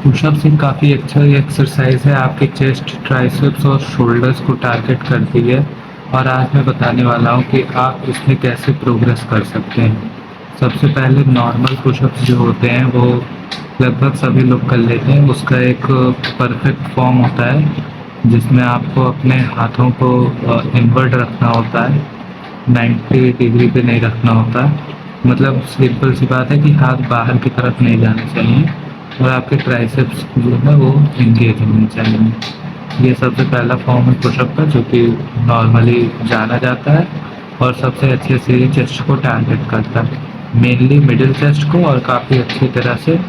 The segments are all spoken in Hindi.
पुशअप्स एक काफ़ी अच्छा एक्सरसाइज है, आपके चेस्ट, ट्राइसेप्स और शोल्डर्स को टारगेट करती है। और आज मैं बताने वाला हूँ कि आप इसमें कैसे प्रोग्रेस कर सकते हैं। सबसे पहले नॉर्मल पुशअप्स जो होते हैं वो लगभग सभी लोग कर लेते हैं। उसका एक परफेक्ट फॉर्म होता है जिसमें आपको अपने हाथों को इनवर्ट रखना होता है, 90 डिग्री पे नहीं रखना होता है। मतलब सिंपल सी बात है कि हाथ बाहर की तरफ नहीं जाने चाहिए और आपके ट्राइसेप्स जो है वो एंगेज होने चाहिए। ये सबसे पहला फॉर्म है पुशअप का, जो कि नॉर्मली जाना जाता है और सबसे अच्छे से ये चेस्ट को टारगेट करता है, मेनली मिडिल चेस्ट को और काफ़ी अच्छी तरह से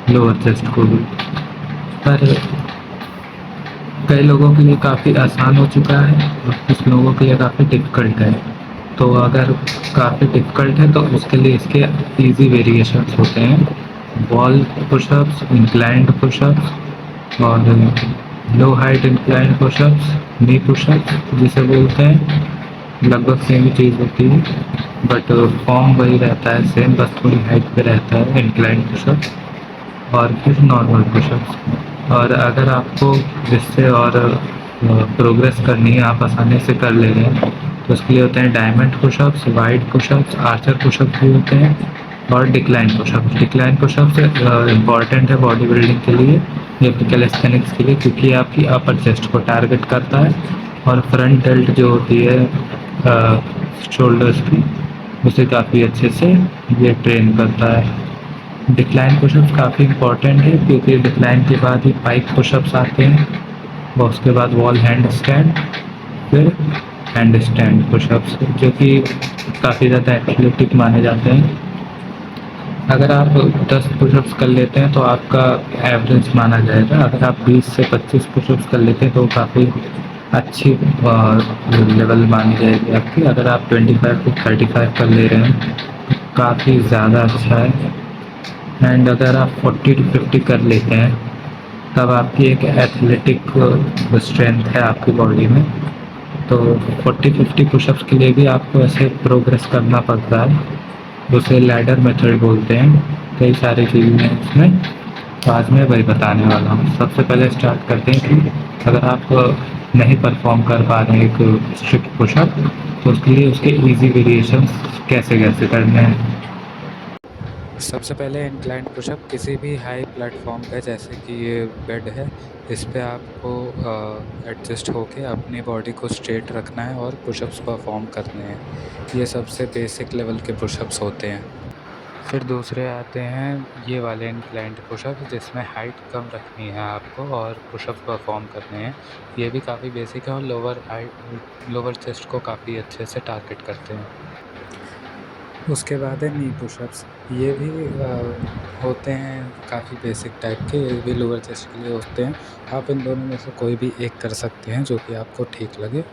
लोअर चेस्ट को भी। पर कई लोगों के लिए काफ़ी आसान हो चुका है और कुछ लोगों के लिए काफ़ी डिफ़िकल्ट है। तो अगर काफ़ी डिफ़िकल्ट है तो उसके लिए इसके ईज़ी वेरिएशंस होते हैं। वॉल पुशअप्स, इंक्लाइंड पुशअप्स और लो हाइट इंक्लाइंड पुशअप्स, नी पुशअप्स जिसे बोलते हैं। लगभग सेम ही चीज़ होती है, बट फॉर्म वही रहता है सेम, बस थोड़ी हाइट पे रहता है इंक्लाइंड पुशअप्स। और फिर नॉर्मल पुशअप्स। और अगर आपको इससे और प्रोग्रेस करनी है, आप आसानी से कर ले रहे हैं, तो उसके लिए होते हैं diamond pushups, wide pushups, Archer pushups भी होते हैं और decline pushups. Decline pushups important है बॉडी बिल्डिंग के लिए या फिर कैलिस्थेनिक्स के लिए, क्योंकि ये आपकी अपर चेस्ट को टारगेट करता है और फ्रंट डेल्ट जो होती है शोल्डर्स की, उसे काफ़ी अच्छे से ये ट्रेन करता है। डिक्लाइन पुशअप्स काफ़ी इम्पॉर्टेंट है क्योंकि डिक्लाइन के बाद ही पाइक पुशअप्स आते हैं और उसके बाद वॉल हैंड स्टैंड, फिर हैंड स्टैंड पुशअप्स, जो कि काफ़ी ज़्यादा एथलेटिक माने जाते हैं। अगर आप 10 पुशअप्स कर लेते हैं तो आपका एवरेज माना जाएगा। अगर आप 20 से 25 पुशअप्स कर लेते हैं तो काफ़ी अच्छी लेवल मानी जाएगी आपकी। अगर आप 25 to 35 कर ले रहे हैं तो काफ़ी ज़्यादा अच्छा है। एंड अगर आप 40 to 50 कर लेते हैं तब आपकी एक एथलेटिक स्ट्रेंथ है आपकी बॉडी में। तो 40-50 पुशअप्स के लिए भी आपको ऐसे प्रोग्रेस करना पड़ता है, उसे लैडर मेथड बोलते हैं। कई सारी चीज़ें हैं इसमें, तो आज मैं वही बताने वाला हूँ। सबसे पहले स्टार्ट करते हैं कि अगर आप नहीं परफॉर्म कर पा रहे हैं एक स्ट्रिक्ट पुशअप, तो उसके लिए उसके ईजी वेरिएशंस कैसे कैसे करने हैं। सबसे पहले इंक्लाइंड पुशअप किसी भी हाई प्लेटफॉर्म पे, जैसे कि ये बेड है, इस पे आपको एडजस्ट होके अपनी बॉडी को स्ट्रेट रखना है और पुशअप्स परफॉर्म करने हैं। ये सबसे बेसिक लेवल के पुशअप्स होते हैं। फिर दूसरे आते हैं ये वाले इंक्लाइंड पुशअप्स, जिसमें हाइट कम रखनी है आपको और पुशअप्स परफॉर्म करने हैं। ये भी काफ़ी बेसिक है और लोअर चेस्ट को काफ़ी अच्छे से टारगेट करते हैं। उसके बाद है नी पुशअप्स। ये भी होते हैं काफ़ी बेसिक टाइप के, ये भी लोअर चेस्ट के लिए होते हैं। आप इन दोनों में से कोई भी एक कर सकते हैं जो कि आपको ठीक लगे।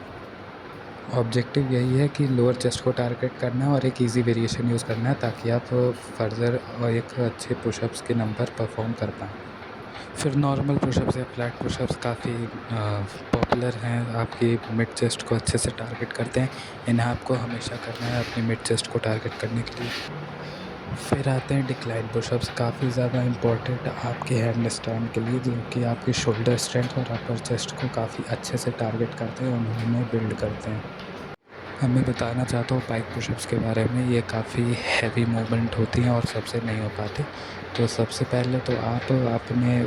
ऑब्जेक्टिव यही है कि लोअर चेस्ट को टारगेट करना है और एक इजी वेरिएशन यूज़ करना है ताकि आप फर्दर एक अच्छे पुशअप्स के नंबर परफॉर्म कर पाएँ। फिर नॉर्मल पुशअप्स या फ्लैट पुशअप्स काफ़ी पॉपुलर हैं, आपकी मिड चेस्ट को अच्छे से टारगेट करते हैं। इन्हें आपको हमेशा करना है अपनी मिड चेस्ट को टारगेट करने के लिए। फिर आते हैं डिक्लाइन पुशअप्स, काफ़ी ज़्यादा इम्पोर्टेंट आपके हैंड स्टैंड के लिए, जो कि आपकी शोल्डर स्ट्रेंथ और अपर चेस्ट को काफ़ी अच्छे से टारगेट करते हैं और उन्हें बिल्ड करते हैं। अब मैं बताना चाहता हूँ पाइक पुशअप्स के बारे में। ये काफ़ी हैवी मूवमेंट होती हैं और सबसे नहीं हो पाती। तो सबसे पहले तो आप अपने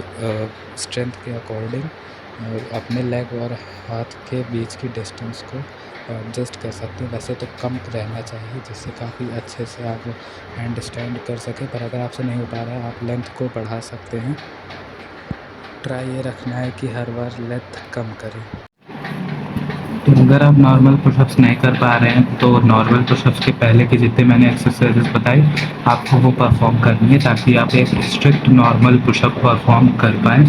स्ट्रेंथ के अकॉर्डिंग अपने लेग और हाथ के बीच की डिस्टेंस को एडजस्ट कर सकते हैं। वैसे तो कम रहना चाहिए, जिससे काफ़ी अच्छे से आप हैंड स्टैंड कर सकें, पर अगर आपसे नहीं हो पा रहा है आप लेंथ को बढ़ा सकते हैं। ट्राई ये रखना है कि हर बार लेंथ कम करें। तो अगर आप नॉर्मल पुशअप्स नहीं कर पा रहे हैं तो नॉर्मल पुशअप्स के पहले के जितने मैंने एक्सरसाइजेस बताई आपको वो परफॉर्म करनी है, ताकि आप एक स्ट्रिक्ट नॉर्मल पुशअप परफॉर्म कर पाएँ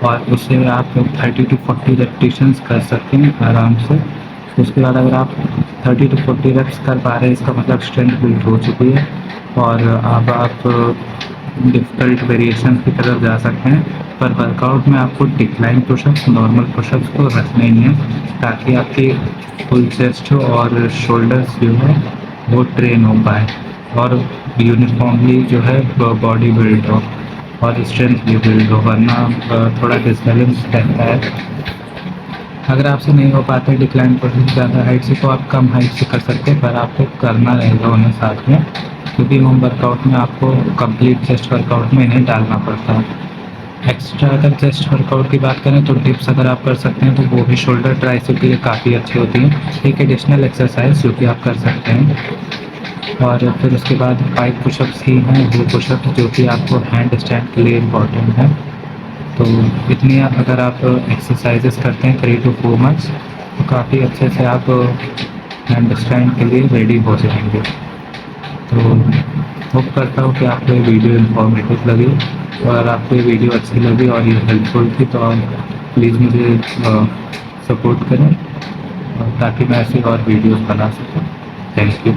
और उसे आप 30 to 40 रेपिटेशंस कर सकते हैं आराम से। उसके बाद अगर आप 30 to 40 रेप्स कर पा रहे हैं, इसका मतलब स्ट्रेंथ बिल्ड हो चुकी है और अब आप डिफ़िकल्ट वेरिएशन की तरफ जा सकते हैं। पर वर्कआउट में आपको डिक्लाइन पुशअप्स, नॉर्मल पुशअप्स को रखना ही है, ताकि आपकी फुल चेस्ट और शोल्डर्स जो है वो ट्रेन हो पाए और यूनिफॉर्मली जो है बॉडी बिल्ड हो। और स्ट्रेंथ भी बिल्ड हो, वरना थोड़ा डिसबैलेंस रहता है। अगर आपसे नहीं हो पाता है डिक्लाइन पोजीशन ज़्यादा हाइट से, तो आप कम हाइट से कर सकते हैं, पर आपको करना रहेगा उन्हें साथ में, क्योंकि होम वर्कआउट में आपको कंप्लीट चेस्ट वर्कआउट में इन्हें डालना पड़ता है। एक्स्ट्रा अगर चेस्ट वर्कआउट की बात करें तो डिप्स अगर आप कर सकते हैं तो वो भी शोल्डर ट्राइसेप के लिए काफ़ी अच्छी होती हैं, एक एडिशनल एक्सरसाइज जो कि आप कर सकते हैं। और फिर उसके बाद 5 पुशअप्स ही हैं, वो पुशअप्स जो कि आपको हैंड स्टैंड के लिए इम्पॉर्टेंट है। तो इतनी अगर आप एक्सरसाइजेस करते हैं 3 to 4 मंथ्स, तो काफ़ी अच्छे से आप हैंड स्टैंड के लिए रेडी हो जाएंगे। तो होप करता हूँ कि आपको ये वीडियो इन्फॉर्मेटिव लगी, और आपको ये वीडियो अच्छी लगी और ये हेल्पफुल थी, तो आप प्लीज़ मुझे सपोर्ट करें ताकि मैं ऐसी और वीडियोस बना सकूँ। Thank you.